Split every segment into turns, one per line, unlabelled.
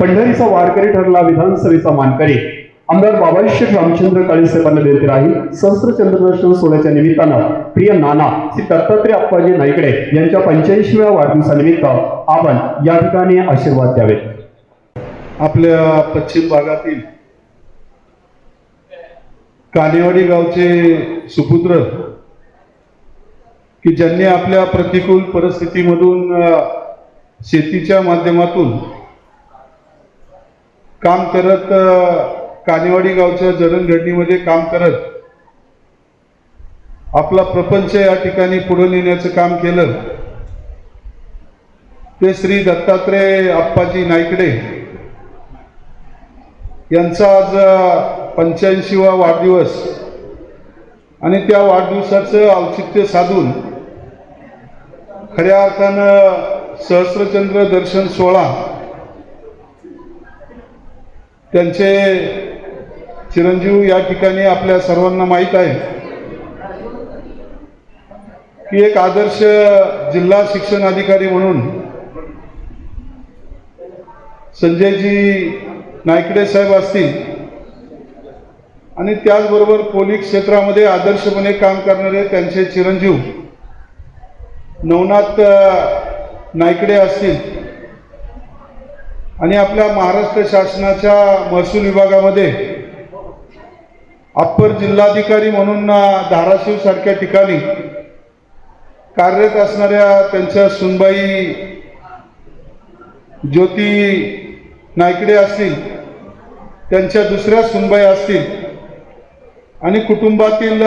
पंढरीचा वारकरी ठरला विधानसभेचा मानकरी आमदार बाबाश्री रामचंद्र काळे साहेबांना विनंती राहील सहस्त्र चंद्रदर्शन सोहळ्याच्या निमित्तानं प्रिय नाना श्री दत्तात्रय अप्पाजी नाईकडे यांच्या 85व्या वाढदिवसानिमित्त आपण या ठिकाणी आशीर्वाद द्यावेत।
आपल्या पश्चिम भागातील कानेवाडी गावचे सुपुत्र की ज्यांनी आपल्या प्रतिकूल परिस्थितीमधून शेतीच्या माध्यमातून काम करत कानेवाडी गावच्या जडणघडणीमध्ये काम करत आपला प्रपंच या ठिकाणी पुढे नेण्याचं काम केलं ते श्री दत्तात्रय अप्पाजी नाईकडे यांचा आज 85वा वाढदिवस आणि त्या वाढदिवसाचं औचित्य साधून खऱ्या अर्थानं सहस्त्रचंद्र दर्शन सोहळा त्यांचे चिरंजीव या ठिकाणी आपल्या सर्वांना माहीत आहे की एक आदर्श जिल्हा शिक्षण अधिकारी म्हणून संजयजी नाईकडे साहेब असतील आणि त्याचबरोबर पोलीस क्षेत्रामध्ये आदर्शपणे काम करणारे त्यांचे चिरंजीव नवनाथ नाईकडे असतील आणि आपल्या महाराष्ट्र शासनाच्या महसूल विभागामध्ये अप्पर जिल्हाधिकारी म्हणून धाराशिव सारख्या ठिकाणी कार्यरत असणाऱ्या त्यांच्या सुनबाई ज्योती नाईकडे असतील, त्यांच्या दुसऱ्या सुनबाई असतील आणि कुटुंबातील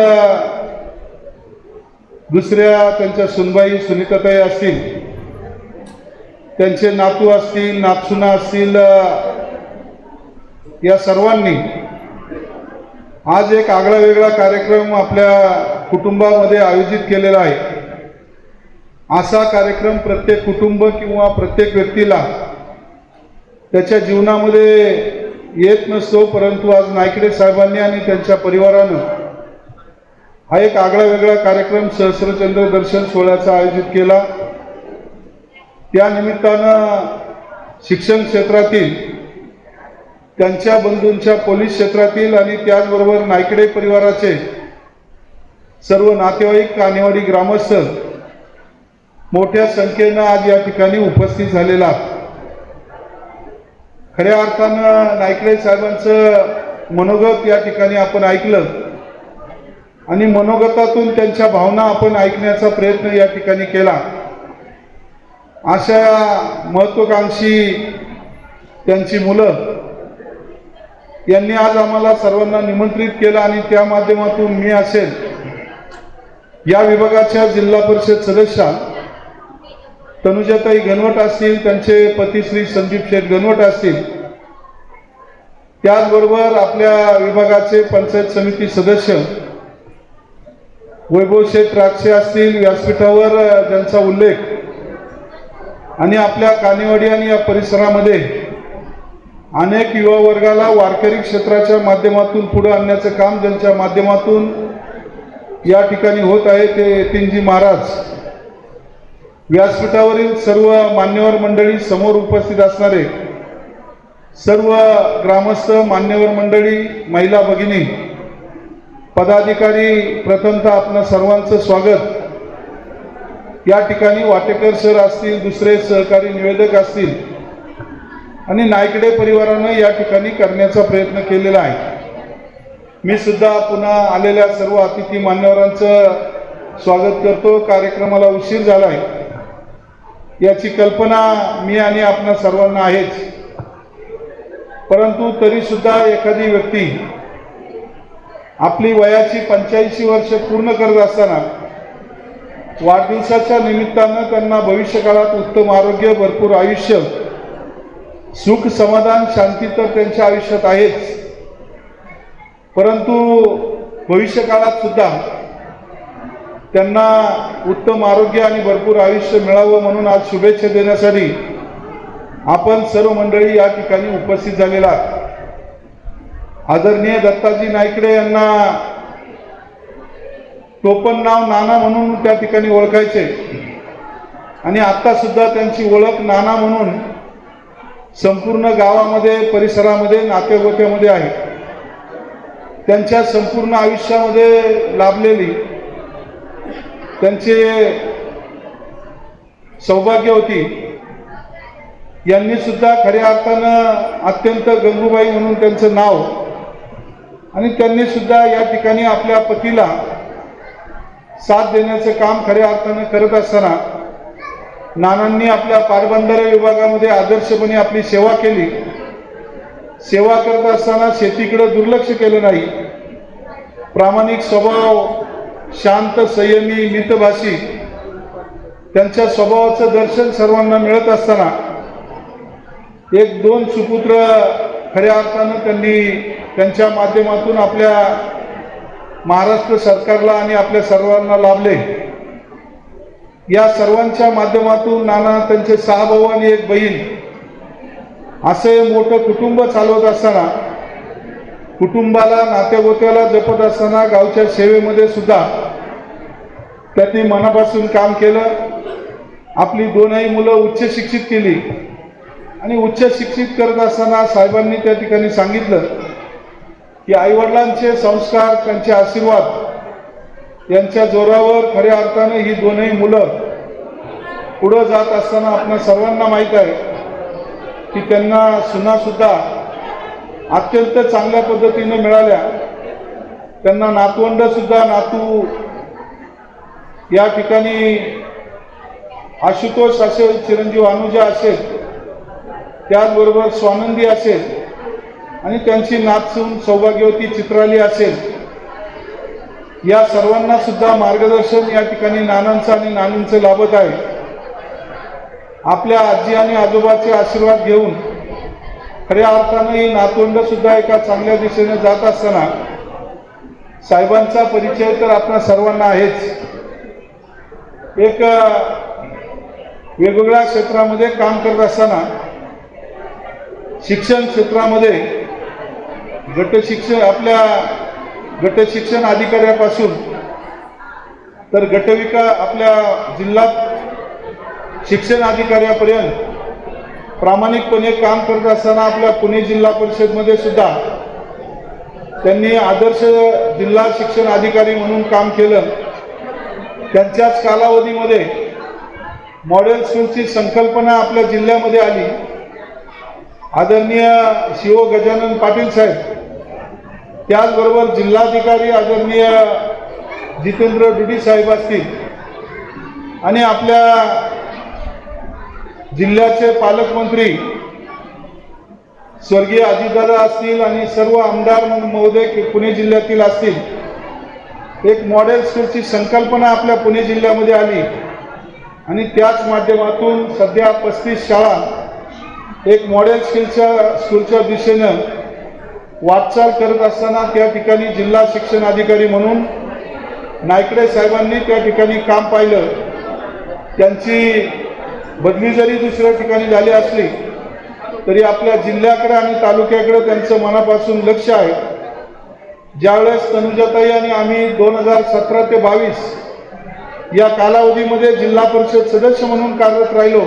दुसऱ्या त्यांच्या सुनबाई सुनीताताई असतील, त्यांचे नातू असतील, नातसुना असतील, या सर्वांनी आज एक आगळा वेगळा कार्यक्रम आपल्या कुटुंबामध्ये आयोजित केलेला आहे। असा कार्यक्रम प्रत्येक कुटुंब किंवा प्रत्येक व्यक्तीला त्याच्या जीवनामध्ये येत नसतो, परंतु आज नाईकडे साहेबांनी आणि त्यांच्या परिवारानं हा एक आगळा वेगळा कार्यक्रम सहस्त्रचंद्र दर्शन सोहळ्याचा आयोजित केला। त्या निमित्तानं शिक्षण क्षेत्रातील त्यांच्या बंधूंच्या पोलीस क्षेत्रातील आणि त्याचबरोबर नाईकडे परिवाराचे सर्व नातेवाईक कानेवाडी ग्रामस्थ मोठ्या संख्येनं आज या ठिकाणी उपस्थित झालेला। खऱ्या अर्थानं नाईकडे साहेबांचं मनोगत या ठिकाणी आपण ऐकलं आणि मनोगतातून त्यांच्या भावना आपण ऐकण्याचा प्रयत्न या ठिकाणी केला। अशा महत्त्वाकांक्षी त्यांची मुलं यांनी आज आम्हाला सर्वांना निमंत्रित केलं आणि त्या माध्यमातून मी असेल, या विभागाच्या जिल्हा परिषद सदस्य तनुजाताई गणवट असतील, त्यांचे पती श्री संदीप शेठ गणवट असतील, त्याचबरोबर आपल्या विभागाचे पंचायत समिती सदस्य वैभव शेठ राक्षे असतील, व्यासपीठावर ज्यांचा उल्लेख आणि आपल्या कानेवाडी आणि या परिसरामध्ये अनेक युवा वर्गाला वारकरी क्षेत्राच्या माध्यमातून पुढे आणण्याचं काम ज्यांच्या माध्यमातून या ठिकाणी होत आहे ते यतीनजी महाराज, व्यासपीठावरील सर्व मान्यवर मंडळी, समोर उपस्थित असणारे सर्व ग्रामस्थ, मान्यवर मंडळी, महिला भगिनी, पदाधिकारी, प्रथमतः आपणा सर्वांचं स्वागत। या ठिकाणी वाटेकर सर असतील, दुसरे सहकारी निवेदक असतील आणि नाईकडे परिवारानं या ठिकाणी करण्याचा प्रयत्न केलेला आहे। मी सुद्धा पुन्हा आलेल्या सर्व अतिथी मान्यवरांचं स्वागत करतो। कार्यक्रमाला उशीर झाला आहे याची कल्पना मी आणि आपणा सर्वांना आहेच, परंतु तरी सुद्धा एखादी व्यक्ती आपली वयाची 85 वर्ष पूर्ण करत असताना वाढदिवसाच्या निमित्तानं त्यांना भविष्यकाळात उत्तम आरोग्य, भरपूर आयुष्य, सुख, समाधान, शांती तर त्यांच्या आयुष्यात आहेच, परंतु भविष्यकाळात सुद्धा त्यांना उत्तम आरोग्य आणि भरपूर आयुष्य मिळावं म्हणून आज शुभेच्छा देण्यासाठी आपण सर्व मंडळी या ठिकाणी उपस्थित झालेला। आदरणीय दत्ताजी नाईकडे यांना टोपण नाव नाना म्हणून त्या ठिकाणी ओळखायचे आणि आता सुद्धा त्यांची ओळख नाना म्हणून संपूर्ण गावामध्ये परिसरामध्ये नातेगोत्यामध्ये आहे. त्यांच्या संपूर्ण आयुष्यामध्ये लाभलेली त्यांचे सौभाग्य होती. यांनी सुद्धा खऱ्या अर्थानं अत्यंत गंगूबाई म्हणून त्यांचं नाव, आणि त्यांनी सुद्धा या ठिकाणी आपल्या पतीला साथ देण्याचं काम खऱ्या अर्थानं करत असताना नानांनी आपल्या पाटबंधारे विभागामध्ये आदर्शपणे आपली सेवा केली. सेवा करत असताना शेतीकडे दुर्लक्ष केलं नाही. प्रामाणिक स्वभाव, शांत, संयमी, मितभाषी त्यांच्या स्वभावाचं दर्शन सर्वांना मिळत असताना एक दोन सुपुत्र खऱ्या अर्थानं त्यांनी त्यांच्या माध्यमातून आपल्या महाराष्ट्र सरकारला आणि आपल्या सर्वांना लाभले. या सर्वांच्या माध्यमातून नाना, त्यांचे 6 भाऊ आणि 1 बहीण असे मोठं कुटुंब चालवत असताना, कुटुंबाला नातेगोत्याला जपत असताना गावच्या सेवेमध्ये सुद्धा त्यांनी मनापासून काम केलं. आपली 2ही मुलं उच्च शिक्षित केली, आणि उच्च शिक्षित करत असताना साहेबांनी त्या ठिकाणी सांगितलं की आईवडिलांचे संस्कार, त्यांचे आशीर्वाद यांच्या जोरावर खऱ्या अर्थानं ही 2ही मुलं पुढं जात असताना आपल्या सर्वांना माहीत आहे की त्यांना सुनासुद्धा अत्यंत चांगल्या पद्धतीने मिळाल्या. त्यांना नातवंडसुद्धा, नातू या ठिकाणी आशुतोष असेल, चिरंजीव अनुजा असेल, त्याचबरोबर स्वानंदी असेल, आणि त्यांची नातसून सौभाग्यवती चित्राली असेल. या सर्वांना सुद्धा मार्गदर्शन या ठिकाणी नानांचं आणि नानींचं लाभत आहे. आपल्या आजी आणि आजोबाचे आशीर्वाद घेऊन खऱ्या अर्थानं ही नातवंड सुद्धा एका चांगल्या दिशेने जात असताना साहेबांचा परिचय तर आपल्या सर्वांना आहेच. एक वेगवेगळ्या क्षेत्रामध्ये काम करत असताना शिक्षण क्षेत्रामध्ये गटशिक्षण अधिकाऱ्यापासून तर आपल्या जिल्हा शिक्षण अधिकाऱ्यापर्यंत प्रामाणिकपणे काम करत असताना आपल्या पुणे जिल्हा परिषदमध्ये सुद्धा त्यांनी आदर्श जिल्हा शिक्षण अधिकारी म्हणून काम केलं. त्यांच्याच कालावधीमध्ये मॉडेल स्कूलची संकल्पना आपल्या जिल्ह्यामध्ये आली. आदरणीय शिव गजानन पाटील साहेब, त्याचबरोबर जिल्हाधिकारी आदरणीय जितेंद्र डुडी साहेब असतील, आणि आपल्या जिल्ह्याचे पालकमंत्री स्वर्गीय अजितदादा असतील, आणि सर्व आमदार महोदय पुणे जिल्ह्यातील असतील. एक मॉडेल स्कूलची संकल्पना आपल्या पुणे जिल्ह्यामध्ये आली, आणि त्याच माध्यमातून सध्या 35 शाळा एक मॉडेल स्कूलच्या दिशेनं वाटचाल करत असताना त्या ठिकाणी जिल्हा शिक्षण अधिकारी म्हणून नायकडे साहेबांनी त्या ठिकाणी काम पाहिलं. त्यांची बदली जरी दुसऱ्या ठिकाणी झाली असली तरी आपल्या जिल्ह्याकडे आणि तालुक्याकडे त्यांचं मनापासून लक्ष आहे. ज्यावेळेस तनुजाताई आणि आम्ही 2017 ते 22 या कालावधीमध्ये जिल्हा परिषद सदस्य म्हणून कार्यरत राहिलो,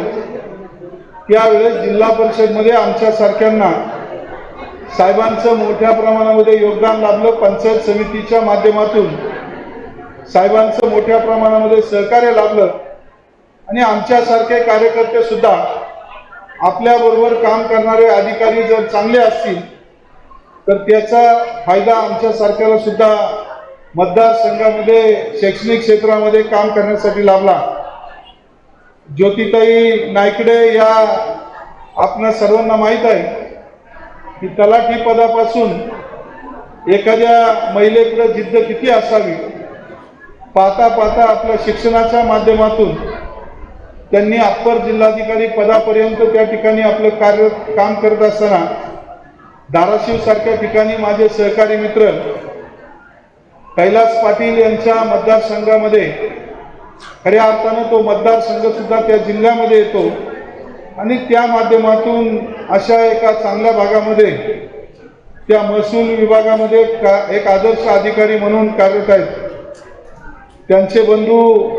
त्यावेळेस जिल्हा परिषदमध्ये आमच्यासारख्यांना साहेबांचं मोठ्या प्रमाणामध्ये योगदान लाभलं. पंचायत समितीच्या माध्यमातून साहेबांचं मोठ्या प्रमाणामध्ये सहकार्य लाभलं, आणि आमच्यासारखे कार्यकर्ते सुद्धा आपल्याबरोबर काम करणारे अधिकारी जर चांगले असतील तर त्याचा फायदा आमच्यासारख्याला सुद्धा मतदारसंघामध्ये शैक्षणिक क्षेत्रामध्ये काम करण्यासाठी लाभला. ज्योतिताई नायकडे या आपल्या सर्वांना माहीत आहे की तलाठी पदापासून एखाद्या महिलेकडे जिद्द किती असावी. पाहता पाहता आपल्या शिक्षणाच्या माध्यमातून त्यांनी अप्पर जिल्हाधिकारी पदापर्यंत त्या ठिकाणी आपलं काम करत असताना धाराशिव सारख्या ठिकाणी माझे सहकारी मित्र कैलास पाटील यांच्या मतदारसंघामध्ये खऱ्या अर्थानं तो मतदारसंघ सुद्धा त्या जिल्ह्यामध्ये येतो, आणि त्या माध्यमातून अशा एका चांगल्या भागामध्ये त्या महसूल विभागामध्ये एक आदर्श अधिकारी म्हणून कार्यरत आहेत. त्यांचे बंधू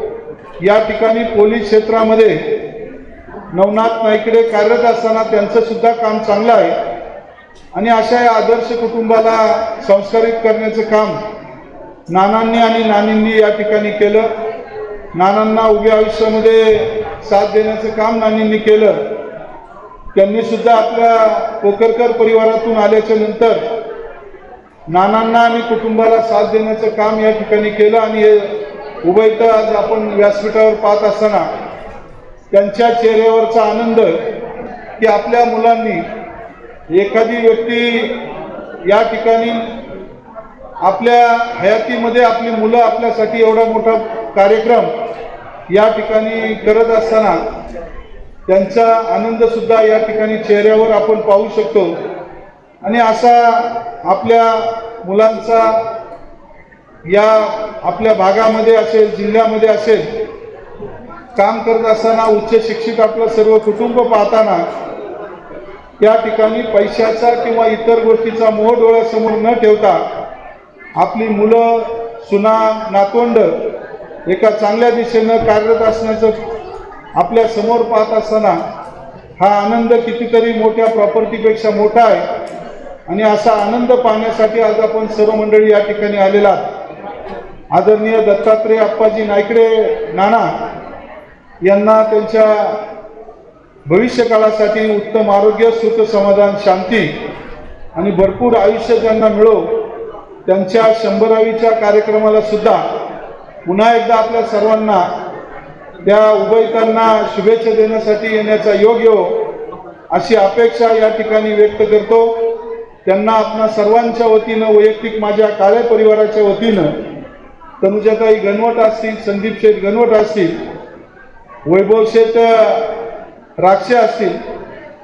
या ठिकाणी पोलीस क्षेत्रामध्ये नवनाथ नाईकडे कार्यरत असताना त्यांचं सुद्धा काम चांगलं आहे आणि अशा या आदर्श कुटुंबाला संस्कारित करण्याचं काम नानांनी आणि नानींनी या ठिकाणी केलं. नानांना उभ्या आयुष्यामध्ये साथ देण्याचं काम नानींनी केलं. त्यांनी सुद्धा आपल्या कोकरकर परिवारातून आल्याच्या नंतर नानांना आणि कुटुंबाला साथ देण्याचं काम या ठिकाणी केलं आणि हे उभयत आज आपण व्यासपीठावर पाहत असताना त्यांच्या चेहऱ्यावरचा आनंद की आपल्या मुलांनी एखादी व्यक्ती या ठिकाणी आपल्या हयातीमध्ये आपली मुलं आपल्यासाठी एवढा मोठा कार्यक्रम या ठिकाणी करत असताना त्यांचा आनंद सुद्धा या ठिकाणी चेहऱ्यावर आपण पाहू शकतो. आणि असा आपल्या मुलांचा या आपल्या भागामध्ये असेल, जिल्ह्यामध्ये असेल, काम करत असताना उच्च शिक्षित आपलं सर्व कुटुंब पाहताना या ठिकाणी पैशाचा किंवा इतर गोष्टीचा मोह डोळ्यासमोर न ठेवता आपली मुलं, सुना, नातवंड एका चांगल्या दिशेनं कार्यरत असण्याचं आपल्या समोर पाहत असताना हा आनंद कितीतरी मोठ्या प्रॉपर्टीपेक्षा मोठा आहे. आणि असा आनंद पाहण्यासाठी आज आपण सर्व मंडळी या ठिकाणी आलेला आहात. आदरणीय दत्तात्रय अप्पाजी नाईकडे नाना यांना त्यांच्या भविष्यकाळासाठी उत्तम आरोग्य, सुख, समाधान, शांती आणि भरपूर आयुष्य ज्यांना मिळो, त्यांच्या 100व्या कार्यक्रमाला सुद्धा पुन्हा एकदा आपल्या सर्वांना त्या उभयतांना शुभेच्छा देण्यासाठी येण्याचा योग येवो अशी अपेक्षा या ठिकाणी व्यक्त करतो. त्यांना आपणा सर्वांच्या वतीनं, वैयक्तिक माझ्या काळे परिवाराच्या वतीनं, तनुजाताई गणवट असतील, संदीप शेठ गणवट असतील, वैभव शेठ राक्षे असतील,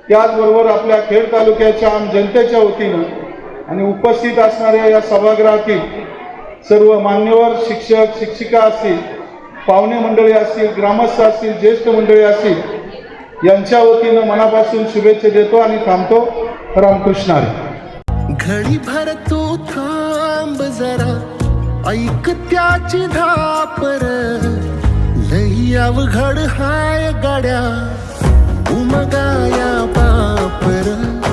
त्याचबरोबर आपल्या खेड तालुक्याच्या आम जनतेच्या वतीनं आणि उपस्थित असणाऱ्या या सभागृहातील सर्व मान्यवर शिक्षक, शिक्षिका असतील, पाहुणे मंडळी असतील, ग्रामस्थ असतील, ज्येष्ठ मंडळी असतील, यांच्या वतीनं मनापासून शुभेच्छा देतो आणि थांबतो. रामकृष्ण हरी.
घडी भर तू थांब जरा, ऐक त्याची धापर, लई अवघड हाय गाड्या उमगाया पापर.